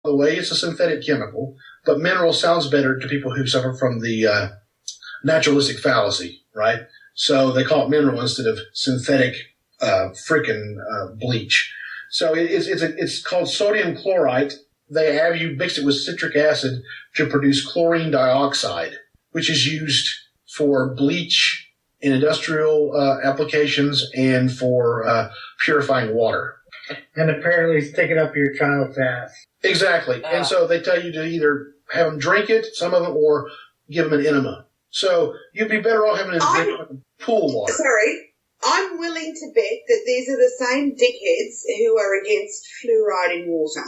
the way, it's a synthetic chemical, but mineral sounds better to people who suffer from the naturalistic fallacy, right? So they call it mineral instead of synthetic bleach. So it's called sodium chlorite. They have you mix it with citric acid to produce chlorine dioxide, which is used for bleach in industrial applications and for purifying water. And apparently sticking up your child's ass. Exactly. And so they tell you to either have them drink it, some of them, or give them an enema. So you'd be better off having them drink pool water. Sorry. I'm willing to bet that these are the same dickheads who are against fluoride in water.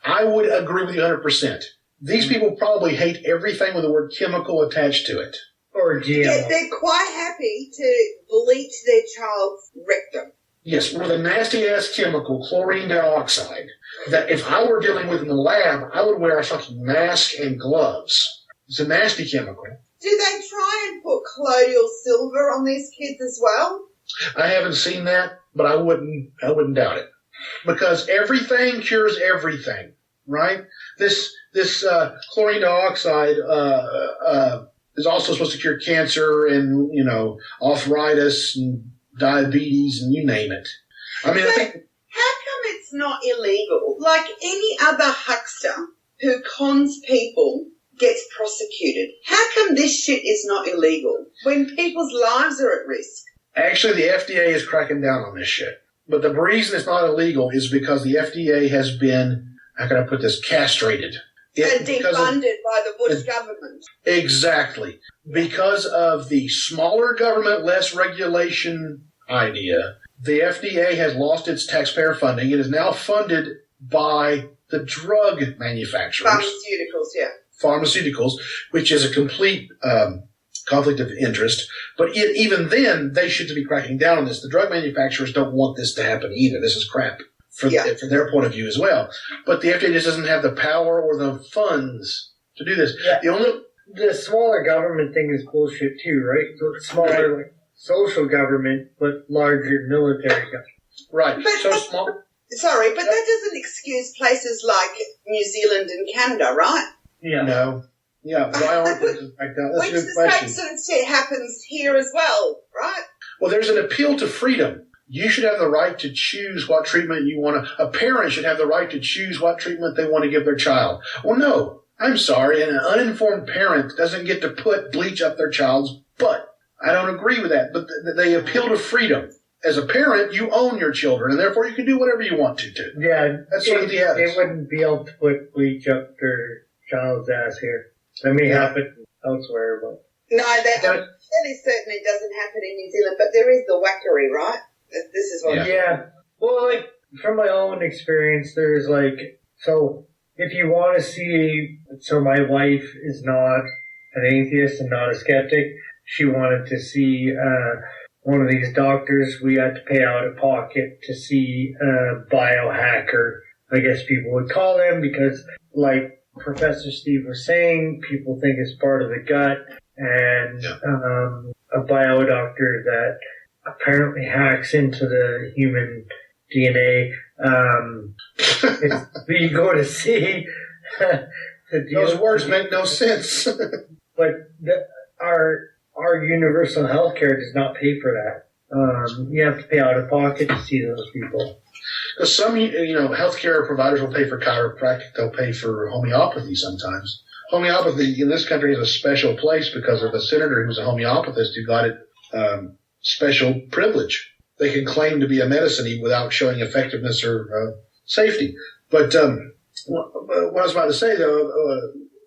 I would agree with you 100%. These people probably hate everything with the word chemical attached to it. Or GMO. Yeah, they're quite happy to bleach their child's rectum. Yes, with a nasty-ass chemical, chlorine dioxide, that if I were dealing with in the lab, I would wear a fucking mask and gloves. It's a nasty chemical. Do they try and put colloidal silver on these kids as well? I haven't seen that, but I wouldn't doubt it. Because everything cures everything, right? This chlorine dioxide is also supposed to cure cancer and, arthritis and diabetes and you name it. I mean, so I think... How come it's not illegal? Like any other huckster who cons people gets prosecuted. How come this shit is not illegal when people's lives are at risk? Actually, the FDA is cracking down on this shit. But the reason it's not illegal is because the FDA has been, how can I put this, castrated. And defunded by the Bush government. Exactly. Because of the smaller government, less regulation idea, the FDA has lost its taxpayer funding. It is now funded by the drug manufacturers. Pharmaceuticals, yeah. Pharmaceuticals, which is a complete conflict of interest. But even then, they should be cracking down on this. The drug manufacturers don't want this to happen either. This is crap from their point of view as well. But the FDA just doesn't have the power or the funds to do this. Yeah. The smaller government thing is bullshit too, right? So smaller like social government, but larger military government. Right. But so small. Sorry, but that doesn't excuse places like New Zealand and Canada, right? Yeah. No. Yeah, why aren't places like that? That's a good question. Which the happens here as well, right? Well, there's an appeal to freedom. You should have the right to choose what treatment you want to. A parent should have the right to choose what treatment they want to give their child. Well, no, I'm sorry. An uninformed parent doesn't get to put bleach up their child's butt. I don't agree with that. But they appeal to freedom. As a parent, you own your children, and therefore you can do whatever you want to do. Yeah, that's sort of the ethics. They wouldn't be able to put bleach up their child's ass here. That may happen elsewhere, but no, I'm fairly certain it doesn't happen in New Zealand. But there is the whackery, right? This is what. Yeah. Well, like from my own experience, there's so if you want to see, so my wife is not an atheist and not a skeptic. She wanted to see one of these doctors. We had to pay out of pocket to see a biohacker, I guess people would call them, because like Professor Steve was saying, people think it's part of the gut, and a biodoctor that apparently hacks into the human DNA. You go to see. Those words make no sense. But our universal health care does not pay for that. You have to pay out of pocket to see those people. Some, healthcare providers will pay for chiropractic. They'll pay for homeopathy sometimes. Homeopathy in this country is a special place because of a senator who was a homeopathist who got it special privilege. They can claim to be a medicine without showing effectiveness or safety. But what I was about to say, though,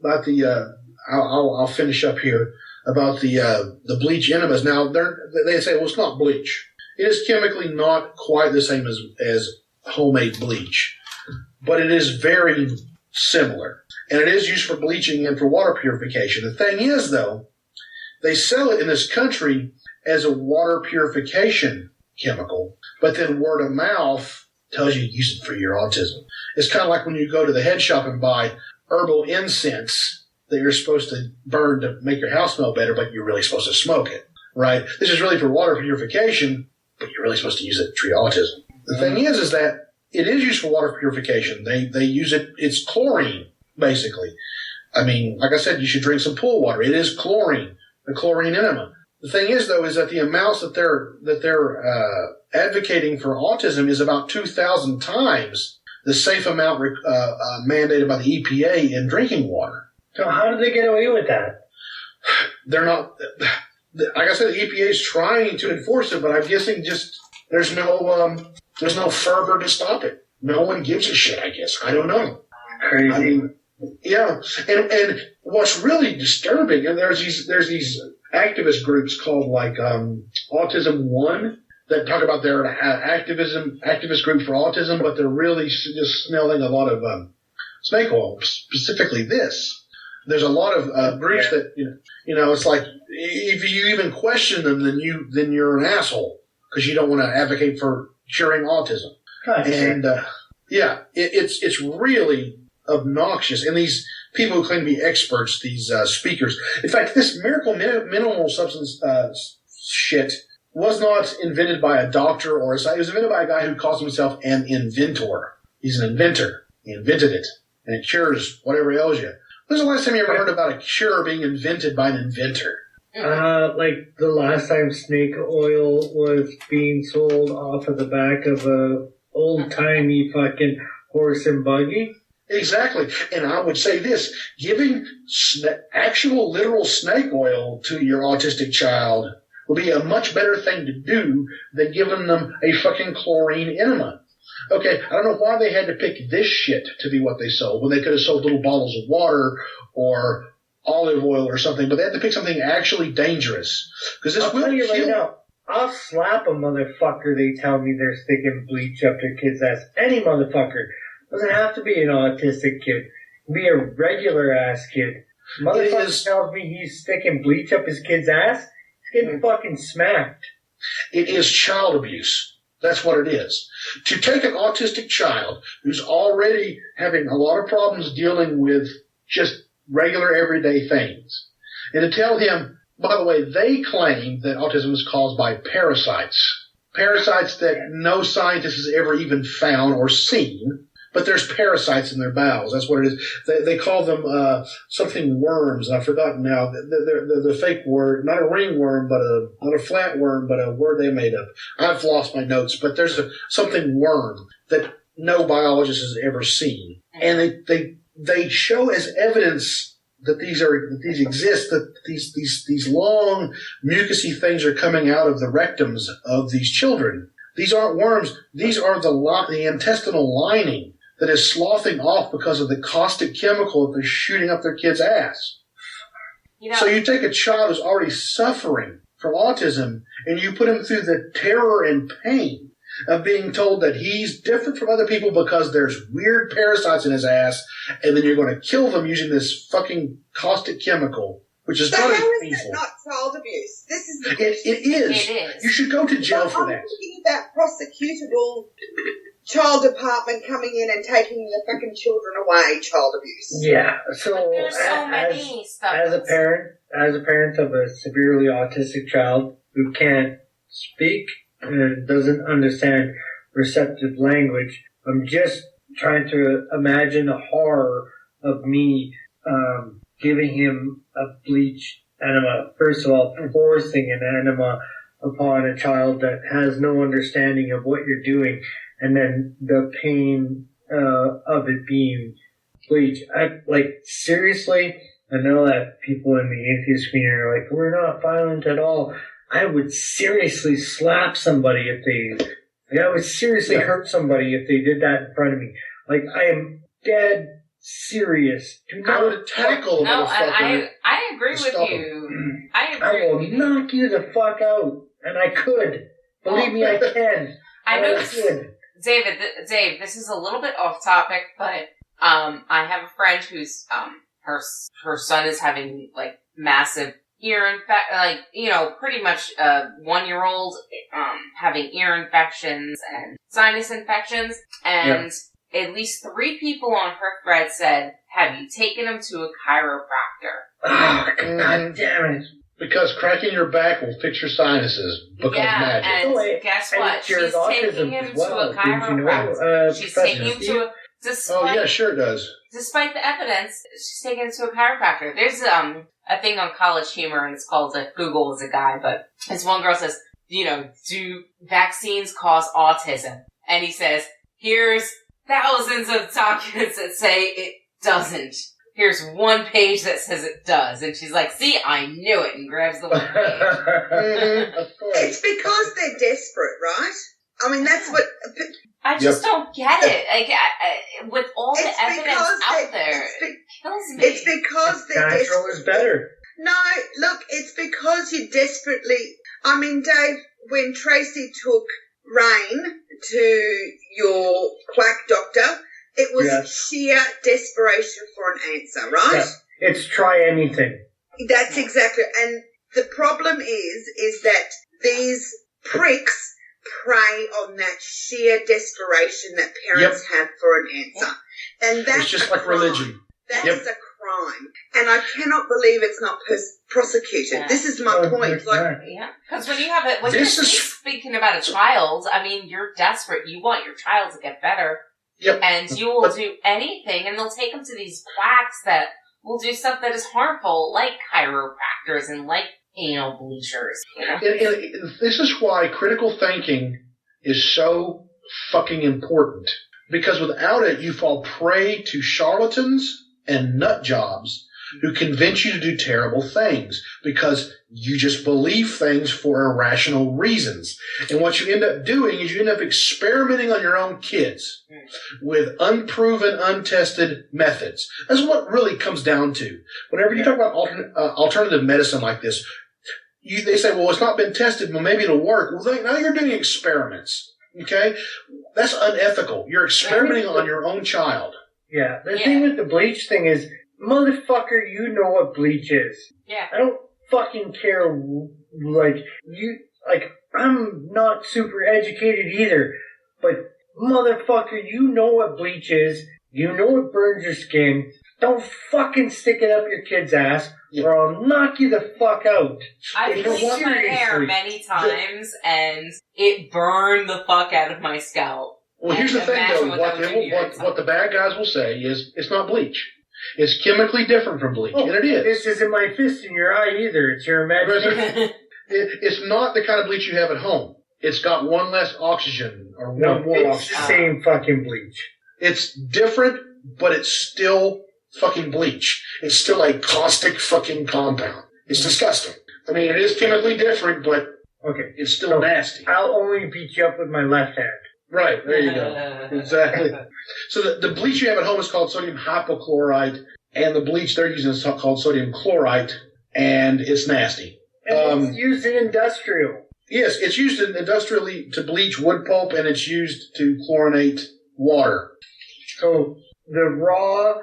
about the I'll finish up here about the bleach enemas. Now they say, well, it's not bleach. It is chemically not quite the same as homemade bleach, but it is very similar, and it is used for bleaching and for water purification. The thing is, though, they sell it in this country as a water purification chemical, but then word of mouth tells you to use it for your autism. It's kind of like when you go to the head shop and buy herbal incense that you're supposed to burn to make your house smell better, but you're really supposed to smoke it, right? This is really for water purification, but you're really supposed to use it to treat autism. The thing is that it is used for water purification. They use it. It's chlorine, basically. I mean, like I said, you should drink some pool water. It is chlorine, the chlorine enema. The thing is, though, is that the amounts that they're advocating for autism is about 2,000 times the safe amount mandated by the EPA in drinking water. So how do they get away with that? They're not. Like I said, the EPA is trying to enforce it, but I'm guessing just there's no fervor to stop it. No one gives a shit. I guess I don't know. Crazy. I mean, yeah, and what's really disturbing, and there's these activist groups called like Autism One that talk about their activist group for autism, but they're really just smelling a lot of snake oil, specifically this. There's a lot of groups that it's like if you even question them, then you're an asshole because you don't want to advocate for curing autism. And it's really obnoxious. And these people who claim to be experts, these speakers. In fact, this miracle mineral substance shit was not invented by a doctor or it was invented by a guy who calls himself an inventor. He's an inventor. He invented it, and it cures whatever ails you. When's the last time you ever heard about a cure being invented by an inventor? Like the last time snake oil was being sold off of the back of a old-timey fucking horse and buggy. Exactly. And I would say this, giving actual literal snake oil to your autistic child would be a much better thing to do than giving them a fucking chlorine enema. Okay, I don't know why they had to pick this shit to be what they sold when they could have sold little bottles of water or olive oil or something, but they had to pick something actually dangerous. Because this will kill. Right now, I'll slap a motherfucker they tell me they're sticking bleach up their kid's ass. Any motherfucker. Doesn't have to be an autistic kid. It can be a regular ass kid. Motherfucker tells me he's sticking bleach up his kid's ass, he's getting fucking smacked. It is child abuse. That's what it is. To take an autistic child who's already having a lot of problems dealing with just regular everyday things, and to tell him, by the way, they claim that autism is caused by parasites. Parasites that no scientist has ever even found or seen, but there's parasites in their bowels. That's what it is. They call them something worms, and I've forgotten now. The fake word, not a ringworm, but not a flatworm, but a word they made up. I've lost my notes, but there's something worm that no biologist has ever seen, and they show as evidence that these exist, that these long mucousy things are coming out of the rectums of these children. These aren't worms. These are the intestinal lining that is sloughing off because of the caustic chemical that they're shooting up their kid's ass. So you take a child who's already suffering from autism and you put him through the terror and pain of being told that he's different from other people because there's weird parasites in his ass, and then you're going to kill them using this fucking caustic chemical, which is how is painful. it not child abuse? This is the it is. You should go to jail for that. I'm thinking about prosecutable child department coming in and taking the fucking children away. Child abuse. Yeah. So there's so many stuff. As a parent of a severely autistic child who can't speak and doesn't understand receptive language, I'm just trying to imagine the horror of me giving him a bleach enema. First of all, forcing an enema upon a child that has no understanding of what you're doing, and then the pain of it being bleach. Seriously, I know that people in the atheist community are like, we're not violent at all. I would seriously slap somebody I would seriously hurt somebody if they did that in front of me. Like, I am dead serious. I would tackle a motherfucker. I agree with you. I will knock you the fuck out. And I could. Believe me, I can. I know. Dave, this is a little bit off topic, but I have a friend who's her son is having like massive ear pretty much a 1-year-old having ear infections and sinus infections, and at least 3 people on her thread said, "Have you taken him to a chiropractor?" Oh, God damn it! Because cracking your back will fix your sinuses. Because magic. And guess what? She's taking him to a chiropractor. She's taking him to a... Oh, yeah, sure it does. Despite the evidence, she's taking him to a chiropractor. There's a thing on College Humor, and it's called Google is a Guy, but this one girl says, do vaccines cause autism? And he says, here's thousands of documents that say it doesn't. Here's one page that says it does. And she's like, see, I knew it, and grabs the one page. It's because they're desperate, right? I mean, that's what... I just don't get it. With all the evidence out there, it kills me. It's because they're natural is better. No, look, it's because you desperately... I mean, Dave, when Tracy took Rain to your quack doctor, it was sheer desperation for an answer, right? Yeah. It's try anything. That's exactly... And the problem is that these pricks prey on that sheer desperation that parents have for an answer. And that's it's just like religion. That is a crime. And I cannot believe it's not prosecuted. Yeah. This is my point. Because when you have it, when you're speaking about a child, I mean, you're desperate. You want your child to get better. Yep. And you will do anything, and they'll take them to these quacks that will do stuff that is harmful, like chiropractors and like anal bleachers. And this is why critical thinking is so fucking important. Because without it, you fall prey to charlatans and nut jobs who convince you to do terrible things because you just believe things for irrational reasons. And what you end up doing is you end up experimenting on your own kids with unproven, untested methods. That's what it really comes down to. Whenever you talk about alternative medicine like this, they say, well, it's not been tested, well, maybe it'll work. Well, now you're doing experiments, okay? That's unethical. You're experimenting on your own child. Yeah, the thing with the bleach thing is, motherfucker, you know what bleach is. Yeah. I don't fucking care, I'm not super educated either, but motherfucker, you know what bleach is. You know it burns your skin. Don't fucking stick it up your kid's ass, or I'll knock you the fuck out. I've bleached my hair many times, and it burned the fuck out of my scalp. Well, here's the thing, though. What the bad guys will say is, it's not bleach. It's chemically different from bleach, and it is. This isn't my fist in your eye either. It's your imagination. It's not the kind of bleach you have at home. It's got one less oxygen, or one more oxygen. It's the same fucking bleach. It's different, but it's still fucking bleach. It's still a caustic fucking compound. It's disgusting. I mean, it is chemically different, but it's still nasty. I'll only beat you up with my left hand. Right, there you go. Exactly. So the bleach you have at home is called sodium hypochlorite, and the bleach they're using is called sodium chlorite, and it's nasty. And it's used in industrial. Yes, it's used industrially to bleach wood pulp, and it's used to chlorinate water. So the raw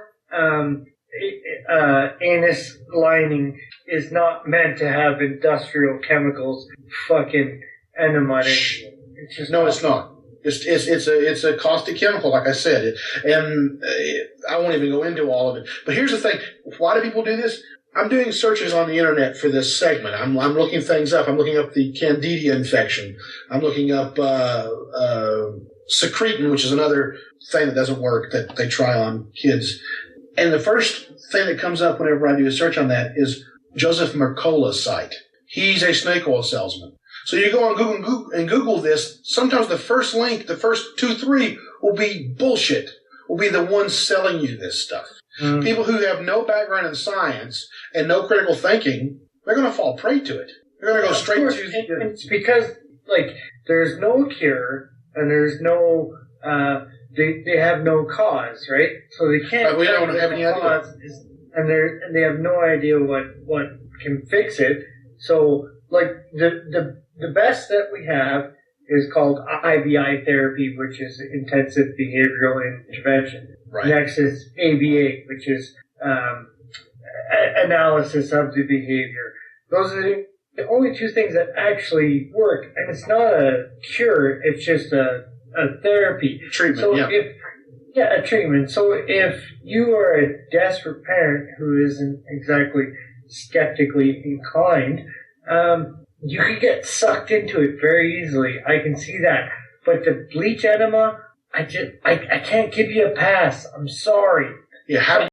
anus lining is not meant to have industrial chemicals fucking enema in it. It's just it's not. It's a caustic chemical, like I said, and I won't even go into all of it. But here's the thing: why do people do this? I'm doing searches on the internet for this segment. I'm looking things up. I'm looking up the Candida infection. I'm looking up secretin, which is another thing that doesn't work that they try on kids. And the first thing that comes up whenever I do a search on that is Joseph Mercola's site. He's a snake oil salesman. So you go on Google this. Sometimes the first link, the first 2-3 will be bullshit, will be the ones selling you this stuff. Mm. People who have no background in science and no critical thinking, they're going to fall prey to it. They're going to go straight to... It's because, there's no cure and there's no... They have no cause, right? So they can't... But we don't have any idea. And they have no idea what can fix it. So, the best that we have is called IBI therapy, which is intensive behavioral intervention. Right. Next is ABA, which is analysis of the behavior. Those are the only two things that actually work. And it's not a cure, it's just a therapy. Treatment, so a treatment. So if you are a desperate parent who isn't exactly skeptically inclined, you could get sucked into it very easily. I can see that. But the bleach enema, I can't give you a pass. I'm sorry. Yeah, how